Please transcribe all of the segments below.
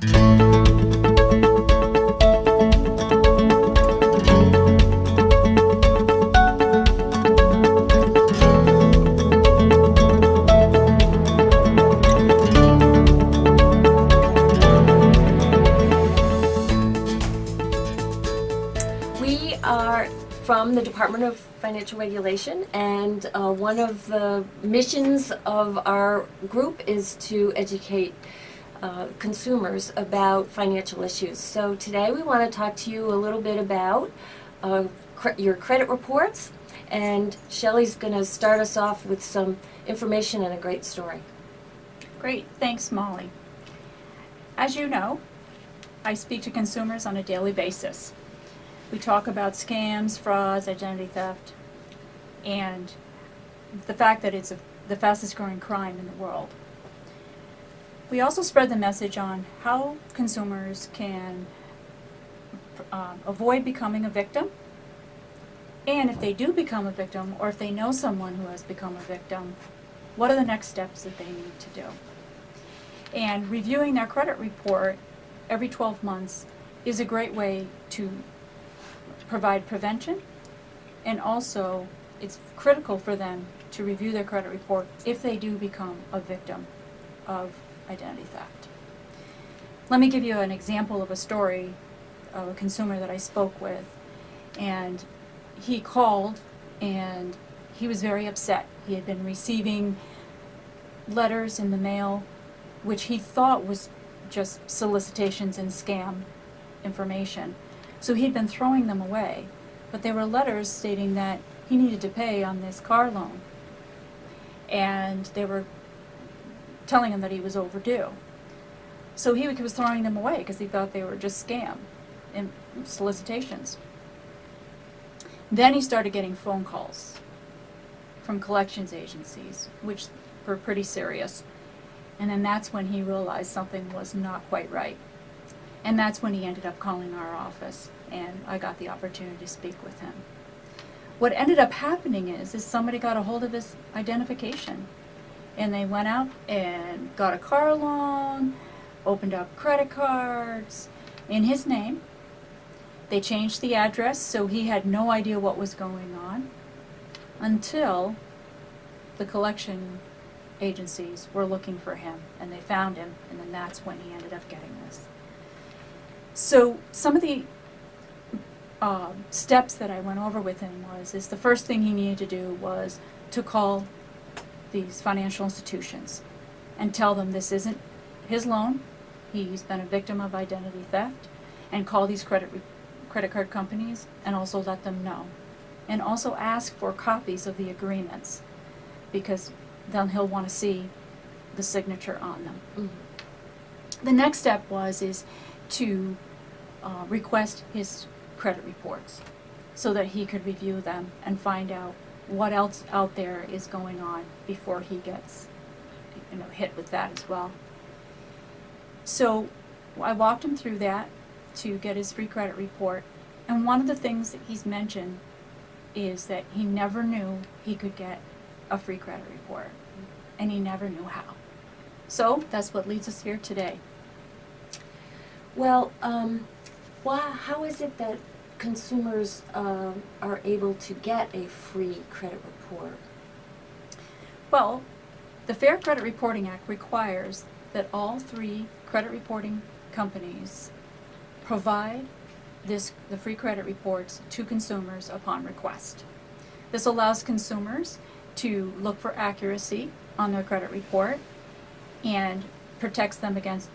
We are from the Department of Financial Regulation, and one of the missions of our group is to educate consumers about financial issues. So today we want to talk to you a little bit about your credit reports, and Shelley's going to start us off with some information and a great story. Great, thanks Molly. As you know, I speak to consumers on a daily basis. We talk about scams, frauds, identity theft, and the fact that it's the fastest growing crime in the world. We also spread the message on how consumers can avoid becoming a victim, and if they do become a victim, or if they know someone who has become a victim, what are the next steps that they need to do. And reviewing their credit report every 12 months is a great way to provide prevention, and also it's critical for them to review their credit report if they do become a victim of identity theft. Let me give you an example of a story of a consumer that I spoke with, and he called and he was very upset. He had been receiving letters in the mail which he thought was just solicitations and scam information. So he'd been throwing them away, but they were letters stating that he needed to pay on this car loan, and they were telling him that he was overdue. So he was throwing them away because he thought they were just scam and solicitations. Then he started getting phone calls from collections agencies, which were pretty serious, and then that's when he realized something was not quite right. And that's when he ended up calling our office, and I got the opportunity to speak with him. What ended up happening is somebody got a hold of his identification, and they went out and got a car loan, opened up credit cards in his name. They changed the address, so he had no idea what was going on until the collection agencies were looking for him, and they found him, and then that's when he ended up getting this. So some of the steps that I went over with him is the first thing he needed to do was to call these financial institutions and tell them this isn't his loan, he's been a victim of identity theft, and call these credit card companies and also let them know. And also ask for copies of the agreements, because then he'll want to see the signature on them. Mm-hmm. The next step is to request his credit reports so that he could review them and find out what else out there is going on before he gets hit with that as well. So I walked him through that to get his free credit report, and one of the things that he's mentioned is that he never knew he could get a free credit report, and he never knew how. So that's what leads us here today. Well, how is it that consumers are able to get a free credit report? Well, the Fair Credit Reporting Act requires that all 3 credit reporting companies provide the free credit reports to consumers upon request. This allows consumers to look for accuracy on their credit report and protects them against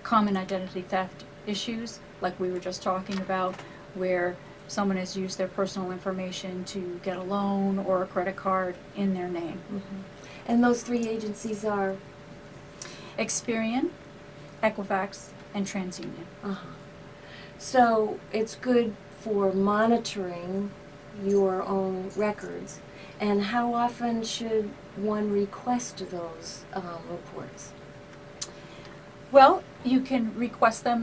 common identity theft issues, like we were just talking about, where someone has used their personal information to get a loan or a credit card in their name. Mm-hmm. And those 3 agencies are? Experian, Equifax, and TransUnion. Uh-huh. So it's good for monitoring your own records. And how often should one request those reports? Well, you can request them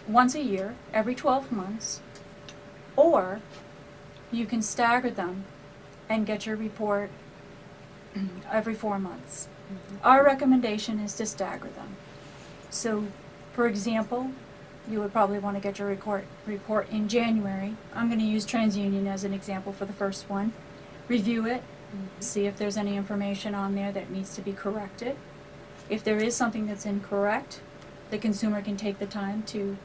once a year, every 12 months, or you can stagger them and get your report every 4 months. Mm-hmm. Our recommendation is to stagger them. So, for example, you would probably want to get your report in January. I'm going to use TransUnion as an example for the first one. Review it, see if there's any information on there that needs to be corrected. If there is something that's incorrect, the consumer can take the time to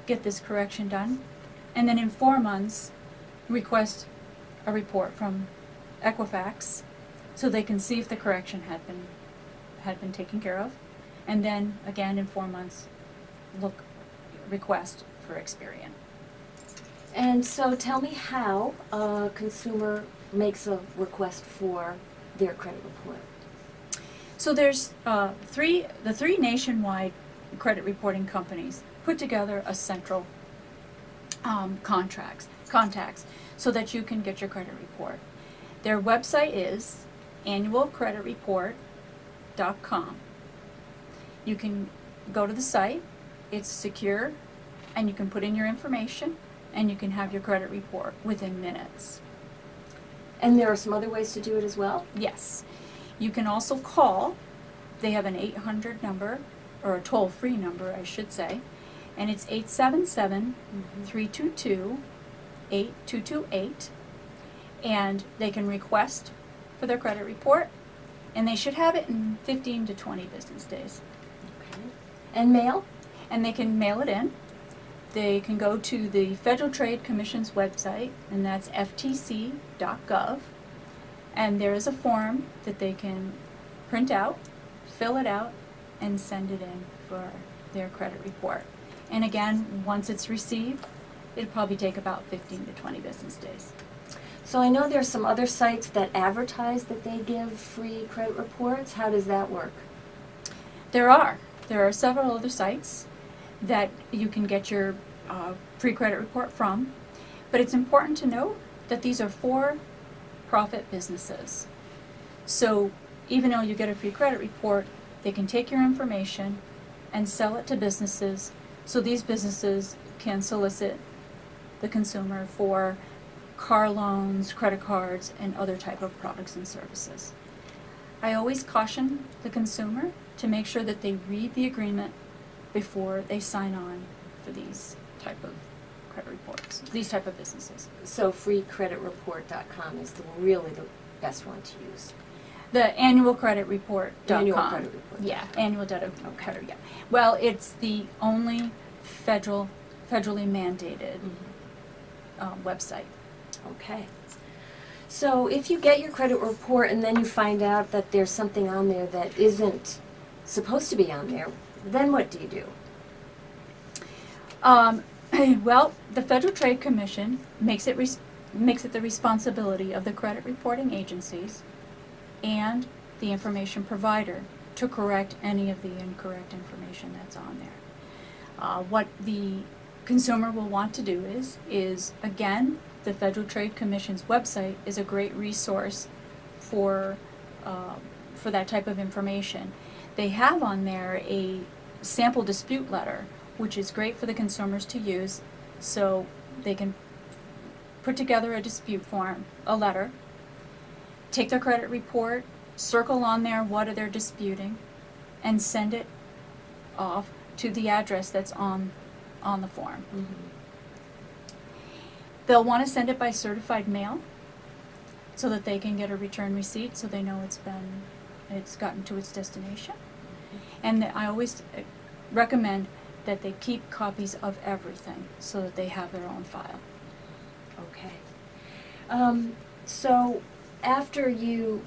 get this correction done. And then in 4 months, request a report from Equifax so they can see if the correction had been taken care of. And then again in 4 months, request for Experian. And so tell me how a consumer makes a request for their credit report. So there's the three nationwide credit reporting companies put together a central contacts so that you can get your credit report. Their website is annualcreditreport.com. You can go to the site, it's secure, and you can put in your information and you can have your credit report within minutes. And there are some other ways to do it as well? Yes. You can also call. They have an 800 number, or a toll-free number, I should say, and it's 877-322-8228, and they can request for their credit report, and they should have it in 15 to 20 business days. Okay. And mail? And they can mail it in. They can go to the Federal Trade Commission's website, and that's ftc.gov, and there is a form that they can print out, fill it out, and send it in for their credit report. And again, once it's received, it'll probably take about 15 to 20 business days. So I know there's some other sites that advertise that they give free credit reports. How does that work? There are several other sites that you can get your free credit report from, but it's important to note that these are for-profit businesses. So even though you get a free credit report, they can take your information and sell it to businesses, so these businesses can solicit the consumer for car loans, credit cards, and other type of products and services. I always caution the consumer to make sure that they read the agreement before they sign on for these type of credit reports, these type of businesses. So freecreditreport.com is really the best one to use. The annualcreditreport.com. Annual credit report. Yeah, annual credit. Yeah. Well, it's the only federally mandated website. Okay. So if you get your credit report and then you find out that there's something on there that isn't supposed to be on there, then what do you do? Well, the Federal Trade Commission makes it the responsibility of the credit reporting agencies and the information provider to correct any of the incorrect information that's on there. What the consumer will want to do is again, the Federal Trade Commission's website is a great resource for that type of information. They have on there a sample dispute letter, which is great for the consumers to use, so they can put together a dispute form, a letter, take their credit report, circle on there what they're disputing, and send it off to the address that's on the form. Mm-hmm. They'll want to send it by certified mail so that they can get a return receipt so they know it's gotten to its destination. And I always recommend that they keep copies of everything so that they have their own file. Okay. So after you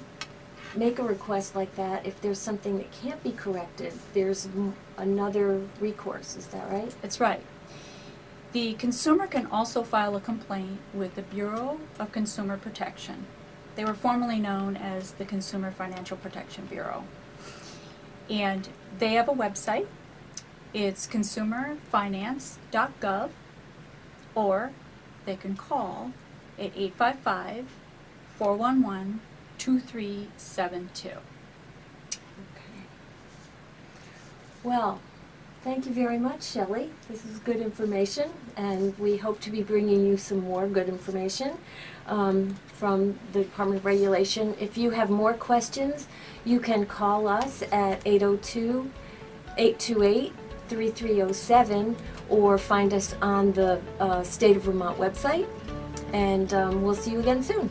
make a request like that, if there's something that can't be corrected, there's another recourse, is that right? That's right. The consumer can also file a complaint with the Bureau of Consumer Protection. They were formerly known as the Consumer Financial Protection Bureau. And they have a website. It's consumerfinance.gov, or they can call at 855-411-2372. Okay. Well, thank you very much, Shelley. This is good information, and we hope to be bringing you some more good information from the Department of Regulation. If you have more questions, you can call us at 828-3307, or find us on the State of Vermont website. And we'll see you again soon.